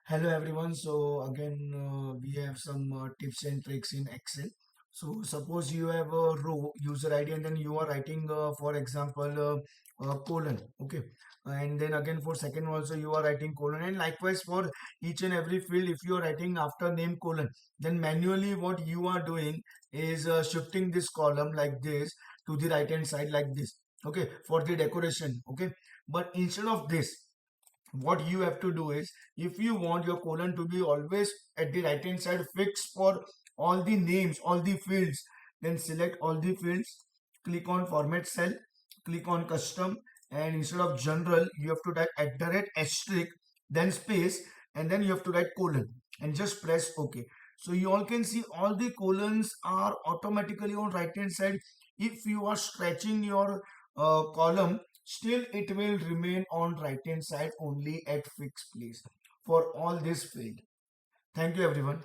Hello everyone. So again, we have some tips and tricks in Excel. So suppose you have a row user ID and then you are writing, for example, colon. Okay, and then again for second also you are writing colon, and likewise for each and every field, if you are writing after name colon, then manually what you are doing is shifting this column like this to the right hand side like this. Okay, for the decoration. Okay, but instead of this, what you have to do is, if you want your colon to be always at the right hand side fixed for all the names, all the fields, then select all the fields, click on format cell, click on custom, and instead of general you have to type asterisk, then space, and then you have to write colon and just press OK. So you all can see all the colons are automatically on right hand side. If you are stretching your column, still it will remain on right hand side only at fixed place for all this field. Thank you everyone.